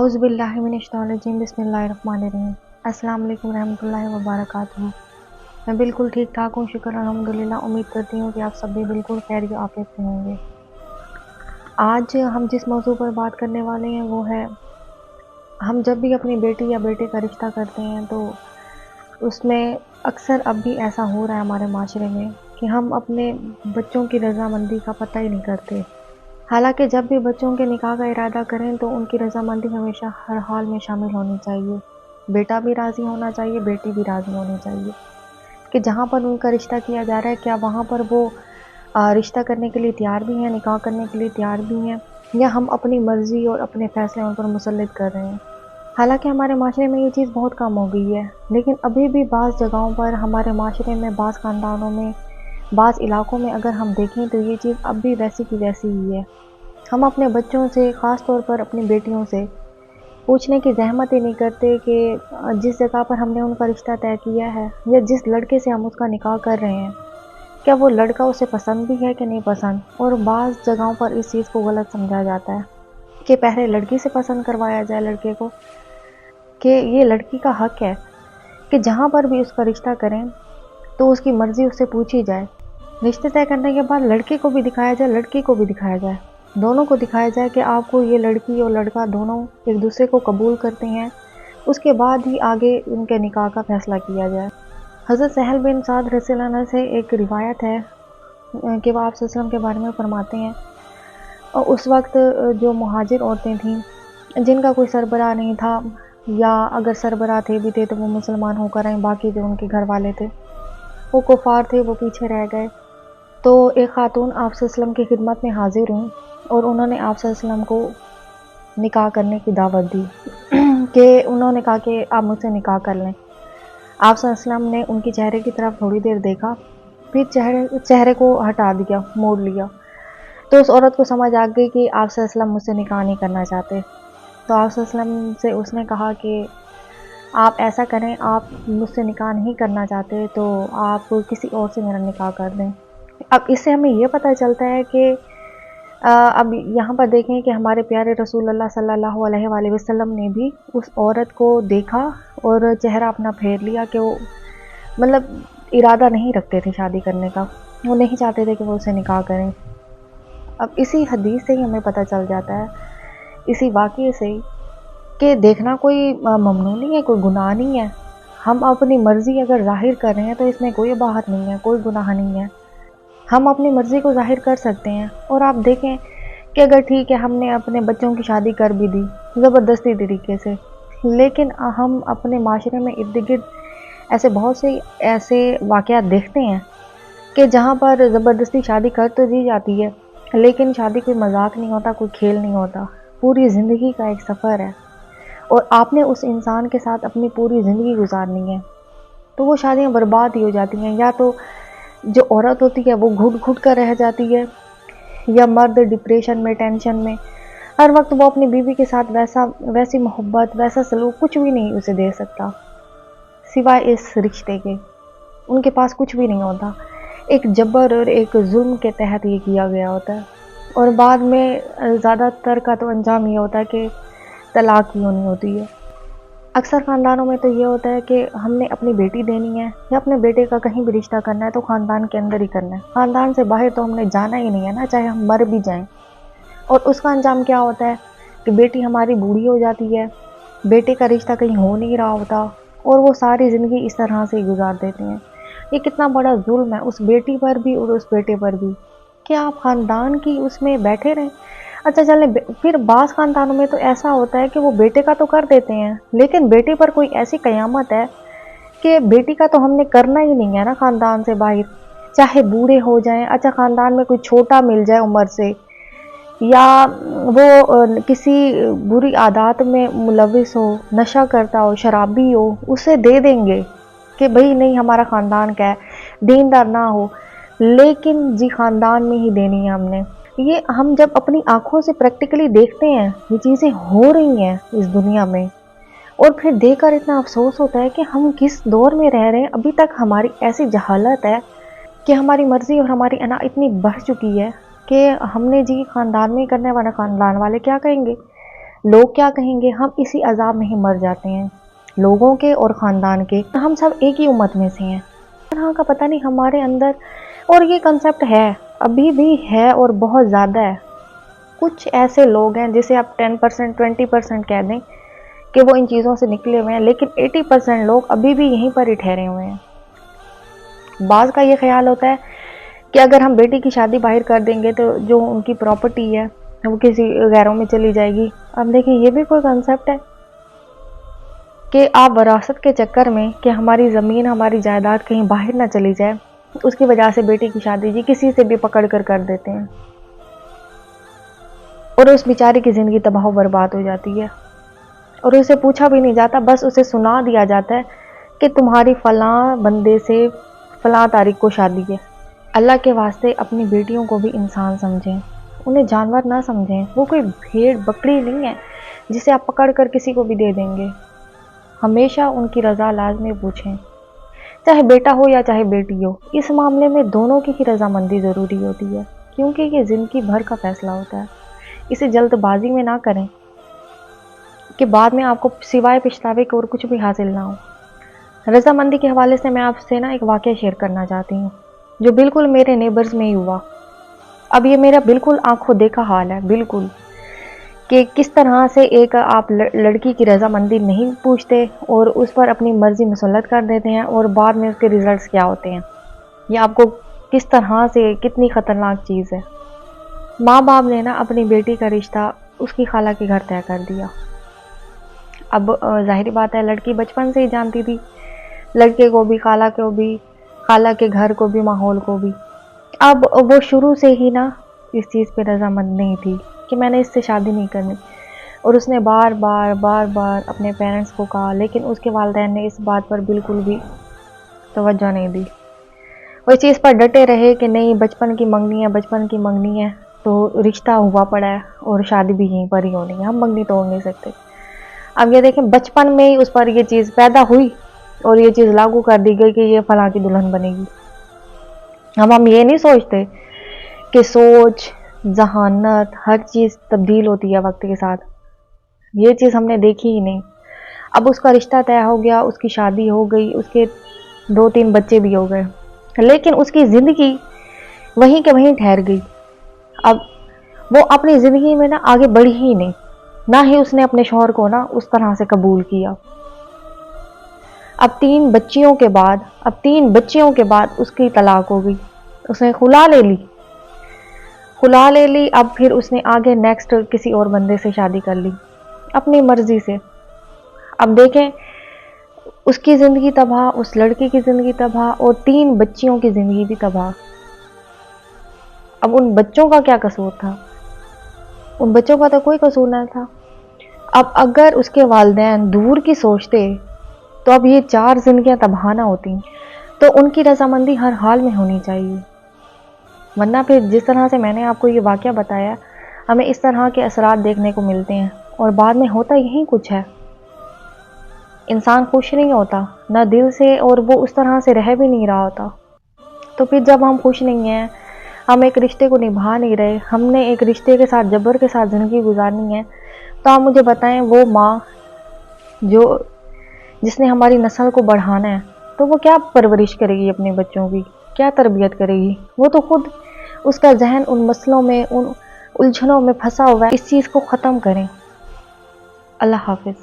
اعوذ باللہ من الشیطان الرجیم بسم اللہ الرحمن الرحیم۔ السلام علیکم ورحمۃ اللہ وبرکاتہ۔ میں بالکل ٹھیک ٹھاک ہوں، شکر الحمدللہ۔ امید کرتی ہوں کہ آپ سب بھی بالکل خیر و عافیت سے ہوں گے۔ آج ہم جس موضوع پر بات کرنے والے ہیں وہ ہے، ہم جب بھی اپنی بیٹی یا بیٹے کا رشتہ کرتے ہیں تو اس میں اکثر اب بھی ایسا ہو رہا ہے ہمارے معاشرے میں کہ ہم اپنے بچوں کی رضامندی کا پتہ ہی نہیں کرتے۔ حالانکہ جب بھی بچوں کے نکاح کا ارادہ کریں تو ان کی رضامندی ہمیشہ ہر حال میں شامل ہونی چاہیے۔ بیٹا بھی راضی ہونا چاہیے، بیٹی بھی راضی ہونی چاہیے کہ جہاں پر ان کا رشتہ کیا جا رہا ہے کیا وہاں پر وہ رشتہ کرنے کے لیے تیار بھی ہیں، نکاح کرنے کے لیے تیار بھی ہیں، یا ہم اپنی مرضی اور اپنے فیصلے ان پر مسلط کر رہے ہیں۔ حالانکہ ہمارے معاشرے میں یہ چیز بہت کم ہو گئی ہے، لیکن ابھی بھی بعض جگہوں پر ہمارے معاشرے میں، بعض خاندانوں میں، بعض علاقوں میں اگر ہم دیکھیں تو یہ چیز اب بھی ویسی کی ویسی ہی ہے۔ ہم اپنے بچوں سے، خاص طور پر اپنی بیٹیوں سے پوچھنے کی زحمت ہی نہیں کرتے کہ جس جگہ پر ہم نے ان کا رشتہ طے کیا ہے یا جس لڑکے سے ہم اس کا نکاح کر رہے ہیں کیا وہ لڑکا اسے پسند بھی ہے کہ نہیں پسند۔ اور بعض جگہوں پر اس چیز کو غلط سمجھا جاتا ہے کہ پہلے لڑکی سے پسند کروایا جائے لڑکے کو، کہ یہ لڑکی کا حق ہے کہ جہاں پر بھی اس کا رشتہ کریں تو اس کی مرضی اس سے پوچھی جائے۔ رشتے طے کرنے کے بعد لڑکے کو بھی دکھایا جائے، لڑکی کو بھی دکھایا جائے، دونوں کو دکھایا جائے کہ آپ کو یہ لڑکی اور لڑکا دونوں ایک دوسرے کو قبول کرتے ہیں، اس کے بعد ہی آگے ان کے نکاح کا فیصلہ کیا جائے۔ حضرت سہل بن سعد رضی اللہ عنہ سے ایک روایت ہے کہ وہ آپ صلی اللہ علیہ وسلم کے بارے میں فرماتے ہیں، اور اس وقت جو مہاجر عورتیں تھیں جن کا کوئی سربراہ نہیں تھا، یا اگر سربراہ تھے بھی تھے تو وہ مسلمان ہو کر آئیں، باقی جو ان کے گھر والے تھے وہ کفار تھے، وہ پیچھے رہ گئے۔ تو ایک خاتون آپ صلی اللہ علیہ وسلم کی خدمت میں حاضر ہوئیں اور انہوں نے آپ صلی اللہ علیہ وسلم کو نکاح کرنے کی دعوت دی کہ انہوں نے کہا کہ آپ مجھ سے نکاح کر لیں۔ آپ صلی اللہ علیہ وسلم نے ان کی چہرے کی طرف تھوڑی دیر دیکھا، پھر چہرے کو ہٹا دیا، موڑ لیا۔ تو اس عورت کو سمجھ آ گئی کہ آپ صلی اللہ علیہ وسلم مجھ سے نکاح نہیں کرنا چاہتے۔ تو آپ صلی اللہ علیہ وسلم سے اس نے کہا کہ آپ ایسا کریں، آپ مجھ سے نکاح نہیں کرنا چاہتے تو آپ کسی اور سے میرا نکاح کر دیں۔ اب اس سے ہمیں یہ پتہ چلتا ہے کہ اب یہاں پر دیکھیں کہ ہمارے پیارے رسول اللہ صلی اللہ علیہ وآلہ وسلم نے بھی اس عورت کو دیکھا اور چہرہ اپنا پھیر لیا کہ وہ مطلب ارادہ نہیں رکھتے تھے شادی کرنے کا، وہ نہیں چاہتے تھے کہ وہ اسے نکاح کریں۔ اب اسی حدیث سے ہی ہمیں پتہ چل جاتا ہے، اسی واقعے سے ہی، کہ دیکھنا کوئی ممنوع نہیں ہے، کوئی گناہ نہیں ہے۔ ہم اپنی مرضی اگر ظاہر کر رہے ہیں تو اس میں کوئی بات نہیں ہے، کوئی گناہ نہیں ہے، ہم اپنی مرضی کو ظاہر کر سکتے ہیں۔ اور آپ دیکھیں کہ اگر ٹھیک ہے ہم نے اپنے بچوں کی شادی کر بھی دی زبردستی طریقے سے، لیکن ہم اپنے معاشرے میں ارد گرد ایسے بہت سے ایسے واقعات دیکھتے ہیں کہ جہاں پر زبردستی شادی کر تو دی جاتی ہے، لیکن شادی کوئی مذاق نہیں ہوتا، کوئی کھیل نہیں ہوتا، پوری زندگی کا ایک سفر ہے، اور آپ نے اس انسان کے ساتھ اپنی پوری زندگی گزارنی ہے۔ تو وہ شادیاں برباد ہی ہو جاتی ہیں، یا تو جو عورت ہوتی ہے وہ گھٹ گھٹ کر رہ جاتی ہے، یا مرد ڈپریشن میں، ٹینشن میں، ہر وقت وہ اپنی بیوی کے ساتھ ویسی محبت، ویسا سلوک کچھ بھی نہیں اسے دے سکتا سوائے اس رشتے کے، ان کے پاس کچھ بھی نہیں ہوتا، ایک جبر اور ایک ظلم کے تحت یہ کیا گیا ہوتا ہے، اور بعد میں زیادہ تر کا تو انجام یہ ہوتا ہے کہ طلاق ہی ہونی ہوتی ہے۔ اکثر خاندانوں میں تو یہ ہوتا ہے کہ ہم نے اپنی بیٹی دینی ہے یا اپنے بیٹے کا کہیں بھی رشتہ کرنا ہے تو خاندان کے اندر ہی کرنا ہے، خاندان سے باہر تو ہم نے جانا ہی نہیں ہے نا، چاہے ہم مر بھی جائیں۔ اور اس کا انجام کیا ہوتا ہے کہ بیٹی ہماری بوڑھی ہو جاتی ہے، بیٹے کا رشتہ کہیں ہو نہیں رہا ہوتا، اور وہ ساری زندگی اس طرح سے ہی گزار دیتے ہیں۔ یہ کتنا بڑا ظلم ہے اس بیٹی پر بھی اور اس بیٹے پر بھی، کہ آپ خاندان کی اس میں بیٹھے رہیں۔ اچھا چلیں، پھر بعض خاندانوں میں تو ایسا ہوتا ہے کہ وہ بیٹے کا تو کر دیتے ہیں، لیکن بیٹے پر کوئی ایسی قیامت ہے کہ بیٹی کا تو ہم نے کرنا ہی نہیں ہے نا خاندان سے باہر، چاہے بوڑھے ہو جائیں، اچھا خاندان میں کوئی چھوٹا مل جائے عمر سے، یا وہ کسی بری عادات میں ملوث ہو، نشہ کرتا ہو، شرابی ہو، اسے دے دیں گے کہ بھئی نہیں ہمارا خاندان کا ہے، دیندار نہ ہو، لیکن جی خاندان میں ہی دینی ہے ہم نے۔ یہ ہم جب اپنی آنکھوں سے پریکٹیکلی دیکھتے ہیں یہ چیزیں ہو رہی ہیں اس دنیا میں، اور پھر دیکھ کر اتنا افسوس ہوتا ہے کہ ہم کس دور میں رہ رہے ہیں، ابھی تک ہماری ایسی جہالت ہے کہ ہماری مرضی اور ہماری انا اتنی بڑھ چکی ہے کہ ہم نے جی خاندان میں ہی کرنا ہے، ورنہ خاندان والے کیا کہیں گے۔ لوگ کیا کہیں گے، ہم اسی عذاب میں ہی مر جاتے ہیں، لوگوں کے اور خاندان کے۔ ہم سب ایک ہی امت میں سے ہیں، طرح کا پتہ نہیں ہمارے اندر، اور یہ کنسپٹ ہے، ابھی بھی ہے اور بہت زیادہ ہے۔ کچھ ایسے لوگ ہیں جسے آپ 10% 20% کہہ دیں کہ وہ ان چیزوں سے نکلے ہوئے ہیں، لیکن 80% لوگ ابھی بھی یہیں پر ہی ٹھہرے ہوئے ہیں۔ بعض کا یہ خیال ہوتا ہے کہ اگر ہم بیٹی کی شادی باہر کر دیں گے تو جو ان کی پراپرٹی ہے وہ کسی غیروں میں چلی جائے گی۔ اب دیکھیں یہ بھی کوئی کنسپٹ ہے کہ آپ وراثت کے چکر میں کہ ہماری زمین ہماری جائیداد کہیں باہر نہ چلی جائے، اس کی وجہ سے بیٹی کی شادی جی کسی سے بھی پکڑ کر دیتے ہیں، اور اس بیچاری کی زندگی تباہ و برباد ہو جاتی ہے، اور اسے پوچھا بھی نہیں جاتا، بس اسے سنا دیا جاتا ہے کہ تمہاری فلاں بندے سے فلاں تاریخ کو شادی ہے۔ اللہ کے واسطے اپنی بیٹیوں کو بھی انسان سمجھیں، انہیں جانور نہ سمجھیں، وہ کوئی بھیڑ بکری نہیں ہے جسے آپ پکڑ کر کسی کو بھی دے دیں گے۔ ہمیشہ ان کی رضا لازمی پوچھیں، چاہے بیٹا ہو یا چاہے بیٹی ہو، اس معاملے میں دونوں کی ہی رضامندی ضروری ہوتی ہے، کیونکہ یہ زندگی بھر کا فیصلہ ہوتا ہے۔ اسے جلد بازی میں نہ کریں کہ بعد میں آپ کو سوائے پچھتاوے کے اور کچھ بھی حاصل نہ ہو۔ رضامندی کے حوالے سے میں آپ سے ایک واقعہ شیئر کرنا چاہتی ہوں جو بالکل میرے نیبرز میں ہی ہوا۔ اب یہ میرا بالکل آنکھوں دیکھا حال ہے، بالکل، کہ کس طرح سے ایک آپ لڑکی کی رضامندی نہیں پوچھتے اور اس پر اپنی مرضی مسلط کر دیتے ہیں، اور بعد میں اس کے ریزلٹس کیا ہوتے ہیں، یہ آپ کو کس طرح سے کتنی خطرناک چیز ہے۔ ماں باپ نے نا اپنی بیٹی کا رشتہ اس کی خالہ کے گھر طے کر دیا۔ اب ظاہری بات ہے لڑکی بچپن سے ہی جانتی تھی، لڑکے کو بھی، خالہ کو بھی، خالہ کے گھر کو بھی، ماحول کو بھی۔ اب وہ شروع سے ہی نا اس چیز پہ رضامند نہیں تھی کہ میں نے اس سے شادی نہیں کرنی، اور اس نے بار بار اپنے پیرنٹس کو کہا، لیکن اس کے والدین نے اس بات پر بالکل بھی توجہ نہیں دی، وہ اس چیز پر ڈٹے رہے کہ نہیں بچپن کی منگنی ہے، بچپن کی منگنی ہے، تو رشتہ ہوا پڑا ہے اور شادی بھی یہیں پر ہی ہونی ہے، ہم منگنی توڑ نہیں سکتے۔ اب یہ دیکھیں بچپن میں ہی اس پر یہ چیز پیدا ہوئی اور یہ چیز لاگو کر دی گئی کہ یہ فلاں کی دلہن بنے گی۔ اب ہم یہ نہیں سوچتے کہ سوچ، ذہانت، ہر چیز تبدیل ہوتی ہے وقت کے ساتھ، یہ چیز ہم نے دیکھی ہی نہیں۔ اب اس کا رشتہ طے ہو گیا، اس کی شادی ہو گئی، اس کے 2-3 بچے بھی ہو گئے، لیکن اس کی زندگی وہیں کے وہیں ٹھہر گئی۔ اب وہ اپنی زندگی میں نا آگے بڑھی ہی نہیں، نہ ہی اس نے اپنے شوہر کو نا اس طرح سے قبول کیا۔ اب 3 بچیوں کے بعد اس کی طلاق ہو گئی، اس نے خلا لے لی۔ اب پھر اس نے آگے نیکسٹ کسی اور بندے سے شادی کر لی اپنی مرضی سے۔ اب دیکھیں اس کی زندگی تباہ، اس لڑکی کی زندگی تباہ، اور 3 بچیوں کی زندگی بھی تباہ۔ اب ان بچوں کا کیا قصور تھا؟ ان بچوں کا تو کوئی قصور نہ تھا۔ اب اگر اس کے والدین دور کی سوچتے تو اب یہ 4 زندگیاں تباہ نہ ہوتی، تو ان کی رضامندی ہر حال میں ہونی چاہیے، ورنہ پھر جس طرح سے میں نے آپ کو یہ واقعہ بتایا ہمیں اس طرح کے اثرات دیکھنے کو ملتے ہیں، اور بعد میں ہوتا یہی کچھ ہے، انسان خوش نہیں ہوتا نہ دل سے، اور وہ اس طرح سے رہ بھی نہیں رہا ہوتا۔ تو پھر جب ہم خوش نہیں ہیں، ہم ایک رشتے کو نبھا نہیں رہے، ہم نے ایک رشتے کے ساتھ جبر کے ساتھ زندگی گزارنی ہے، تو آپ مجھے بتائیں وہ ماں جس نے ہماری نسل کو بڑھانا ہے، تو وہ کیا پرورش کرے گی اپنے بچوں کی، کیا تربیت کرے گی؟ وہ تو خود اس کا ذہن ان مسئلوں میں، ان الجھنوں میں پھنسا ہوا ہے۔ اس چیز کو ختم کریں۔ اللہ حافظ۔